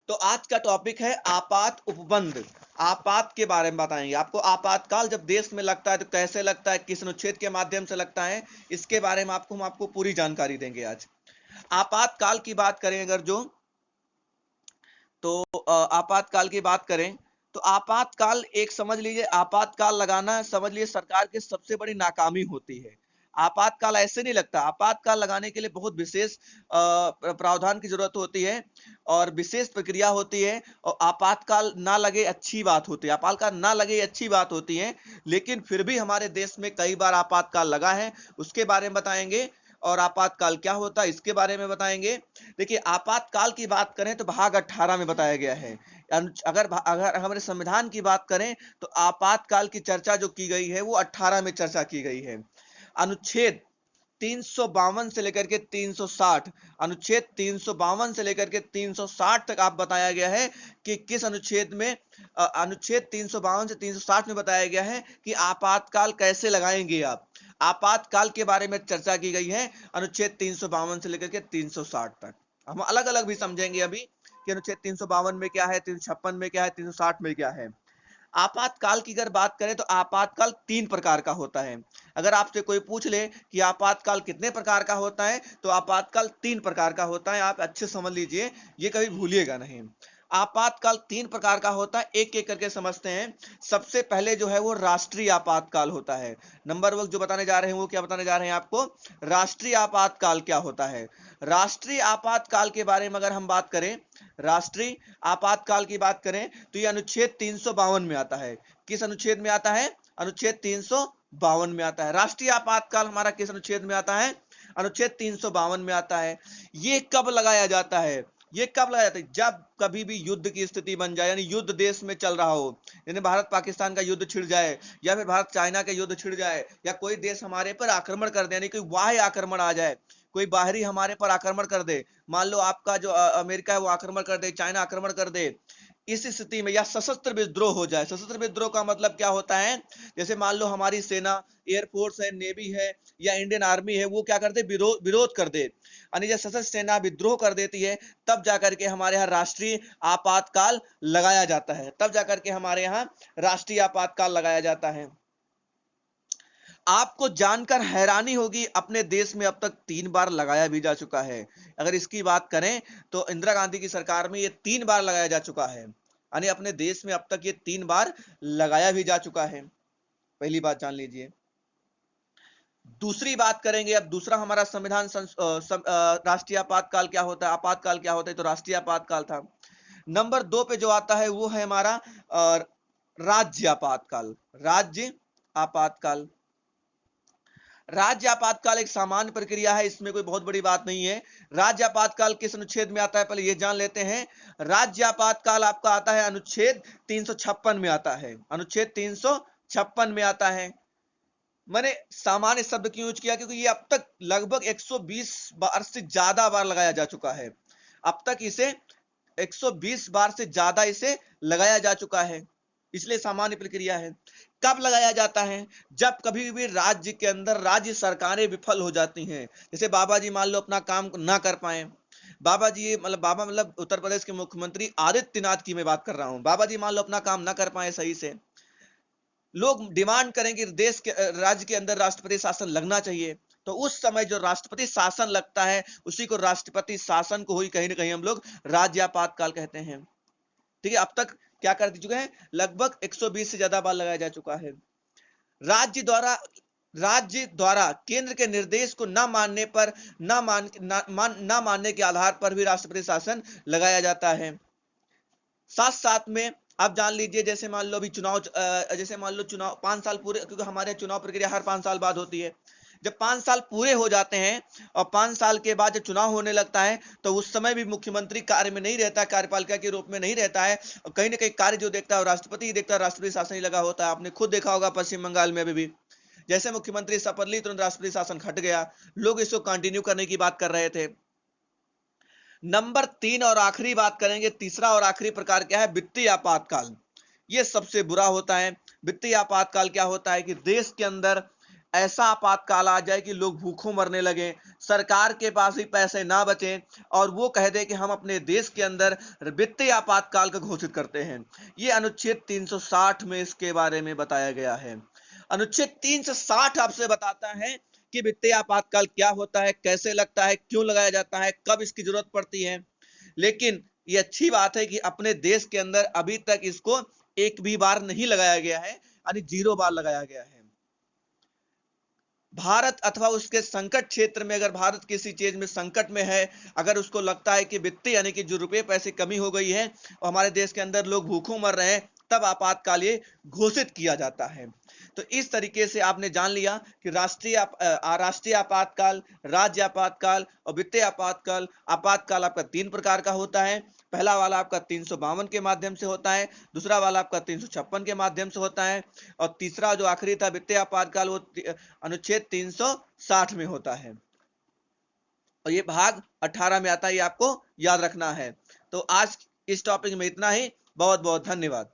तो आज का टॉपिक है आपात उपबंध। आपात के बारे में बताएंगे आपको। आपातकाल जब देश में लगता है तो कैसे लगता है, किस अनुच्छेद के माध्यम से लगता है, इसके बारे में हम आपको पूरी जानकारी देंगे आज। आपातकाल की बात करें अगर जो तो आपातकाल की बात करें तो आपातकाल एक समझ लीजिए, आपातकाल लगाना समझ लीजिए सरकार की सबसे बड़ी नाकामी होती है। आपातकाल ऐसे नहीं लगता, आपातकाल लगाने के लिए बहुत विशेष प्रावधान की जरूरत होती है और विशेष प्रक्रिया होती है। और आपातकाल ना लगे अच्छी बात होती है, आपातकाल ना लगे अच्छी बात होती है, लेकिन फिर भी हमारे देश में कई बार आपातकाल लगा है, उसके बारे में बताएंगे। और आपातकाल क्या होता है इसके बारे में बताएंगे। देखिए, आपातकाल की बात करें तो भाग 18 में बताया गया है। अगर अगर हमारे संविधान की बात करें तो आपातकाल की चर्चा जो की गई है वो 18 में चर्चा की गई है। अनुच्छेद 352 से लेकर के 360, अनुच्छेद 352 से लेकर के 360 तक आप बताया गया है कि किस अनुच्छेद में, अनुच्छेद 352 से 360 में बताया गया है कि आपातकाल कैसे लगाएंगे आप। आपातकाल के बारे में चर्चा की गई है अनुच्छेद 352 से लेकर के 360 तक। हम अलग अलग भी समझेंगे अभी कि अनुच्छेद 352 में क्या है, 356 में क्या है, 360 में क्या है। आपातकाल की अगर बात करें तो आपातकाल 3 प्रकार का होता है। अगर आपसे कोई पूछ ले कि आपातकाल कितने प्रकार का होता है तो आपातकाल 3 प्रकार का होता है। आप अच्छे समझ लीजिए, ये कभी भूलिएगा नहीं। आपातकाल 3 प्रकार का होता है, एक एक करके समझते हैं। सबसे पहले जो है वो राष्ट्रीय आपातकाल होता है। नंबर 1 जो बताने जा रहे हैं वो क्या बताने जा रहे हैं आपको, राष्ट्रीय आपातकाल क्या होता है। राष्ट्रीय आपातकाल के बारे में अगर हम बात करें, राष्ट्रीय आपातकाल की बात करें तो यह अनुच्छेद 352 में आता है। किस अनुच्छेद में आता है, अनुच्छेद 352 में आता है। राष्ट्रीय आपातकाल हमारा किस अनुच्छेद में आता है, अनुच्छेद 352 में आता है। ये कब लगाया जाता है, ये कब लगाया जाता है, जब कभी भी युद्ध की स्थिति बन जाए, यानी युद्ध देश में चल रहा हो, यानी भारत पाकिस्तान का युद्ध छिड़ जाए या फिर भारत चाइना का युद्ध छिड़ जाए या कोई देश हमारे पर आक्रमण कर दे, यानी कोई बाह्य आक्रमण आ जाए, कोई बाहरी हमारे पर आक्रमण कर दे। मान लो आपका जो अमेरिका है वो आक्रमण कर दे, चाइना आक्रमण कर दे, इस स्थिति में या सशस्त्र विद्रोह हो जाए। सशस्त्र विद्रोह का मतलब क्या होता है, जैसे मान लो हमारी सेना, एयरफोर्स है, नेवी है या इंडियन आर्मी है, वो क्या करते, विरोध कर दे, यानी जब सशस्त्र सेना विद्रोह कर देती है तब जाकर के हमारे यहाँ राष्ट्रीय आपातकाल लगाया जाता है, तब जाकर के हमारे यहाँ राष्ट्रीय आपातकाल लगाया जाता है। आपको जानकर हैरानी होगी, अपने देश में अब तक 3 बार लगाया भी जा चुका है। अगर इसकी बात करें तो इंदिरा गांधी की सरकार में ये 3 बार लगाया जा चुका है, यानी अपने देश में अब तक ये 3 बार लगाया भी जा चुका है। पहली बात जान लीजिए। दूसरी बात करेंगे, अब दूसरा हमारा संविधान राष्ट्रीय आपातकाल क्या होता है, आपातकाल क्या होता है, तो राष्ट्रीय आपातकाल था। नंबर 2 पे जो आता है वो है हमारा राज्य आपातकाल। राज्य आपातकाल, राज्य आपातकाल एक सामान्य प्रक्रिया है, इसमें कोई बहुत बड़ी बात नहीं है। राज्य आपातकाल किस अनुच्छेद में आता है पहले ये जान लेते हैं। राज्य आपातकाल आपका आता है अनुच्छेद 356 में आता है, अनुच्छेद 356 में आता है। मैंने सामान्य शब्द क्यों यूज किया, क्योंकि ये अब तक लगभग 120 बार से ज्यादा बार लगाया जा चुका है। अब तक इसे 120 बार से ज्यादा इसे लगाया जा चुका है, इसलिए सामान्य प्रक्रिया है। कब लगाया जाता है, जब कभी भी राज्य के अंदर राज्य सरकारें विफल हो जाती हैं। जैसे बाबा जी मान लो अपना काम ना कर पाए, बाबा जी मतलब बाबा मतलब उत्तर प्रदेश के मुख्यमंत्री आदित्यनाथ की मैं बात कर रहा हूं। बाबा जी मान लो अपना काम ना कर पाए सही से, लोग डिमांड करेंगे देश के राज्य के अंदर राष्ट्रपति शासन लगना चाहिए, तो उस समय जो राष्ट्रपति शासन लगता है उसी को राष्ट्रपति शासन को ही कहीं ना कहीं हम लोग राज्य आपातकाल कहते हैं। ठीक है, अब तक क्या कर चुके हैं, लगभग 120 से ज्यादा बार लगाया जा चुका है। राज्य द्वारा, राज्य द्वारा केंद्र के निर्देश को न मानने पर न मानने के आधार पर भी राष्ट्रपति शासन लगाया जाता है। साथ साथ में आप जान लीजिए, जैसे मान लो अभी चुनाव, जैसे मान लो चुनाव 5 साल पूरे, क्योंकि हमारे चुनाव प्रक्रिया हर 5 साल बाद होती है। जब 5 साल पूरे हो जाते हैं और 5 साल के बाद जब चुनाव होने लगता है तो उस समय भी मुख्यमंत्री कार्य में नहीं रहता है, कार्यपालिका के रूप में नहीं रहता है, और कहीं ना कहीं कार्य जो देखता है राष्ट्रपति ही देखता है, राष्ट्रपति शासन ही लगा होता है। आपने खुद देखा होगा पश्चिम बंगाल में अभी भी जैसे मुख्यमंत्री शपथ ली तुरंत राष्ट्रपति शासन हट गया, लोग इसको कंटिन्यू करने की बात कर रहे थे। नंबर 3 और आखिरी बात करेंगे, तीसरा और आखिरी प्रकार क्या है, वित्तीय आपातकाल। यह सबसे बुरा होता है। वित्तीय आपातकाल क्या होता है कि देश के अंदर ऐसा आपातकाल आ जाए कि लोग भूखों मरने लगे, सरकार के पास भी पैसे ना बचे और वो कह दे कि हम अपने देश के अंदर वित्तीय आपातकाल का घोषित करते हैं। ये अनुच्छेद 360 में इसके बारे में बताया गया है। अनुच्छेद 360 आपसे बताता है कि वित्तीय आपातकाल क्या होता है, कैसे लगता है, क्यों लगाया जाता है, कब इसकी जरूरत पड़ती है। लेकिन ये अच्छी बात है कि अपने देश के अंदर अभी तक इसको एक भी बार नहीं लगाया गया है, यानी 0 बार लगाया गया है। भारत अथवा उसके संकट क्षेत्र में, अगर भारत किसी चीज में संकट में है, अगर उसको लगता है कि वित्तीय यानी कि जो रुपए पैसे कमी हो गई है और हमारे देश के अंदर लोग भूखों मर रहे हैं, तब आपातकाल ये घोषित किया जाता है। तो इस तरीके से आपने जान लिया कि राष्ट्रीय आपातकाल, राज्य आपातकाल और वित्तीय आपातकाल। आपातकाल आपका 3 प्रकार का होता है। पहला वाला आपका 352 के माध्यम से होता है, दूसरा वाला आपका 356 के माध्यम से होता है और तीसरा जो आखिरी था वित्तीय आपातकाल, वो अनुच्छेद 360 में होता है और ये भाग 18 में आता है। ये आपको याद रखना है। तो आज इस टॉपिक में इतना ही। बहुत बहुत धन्यवाद।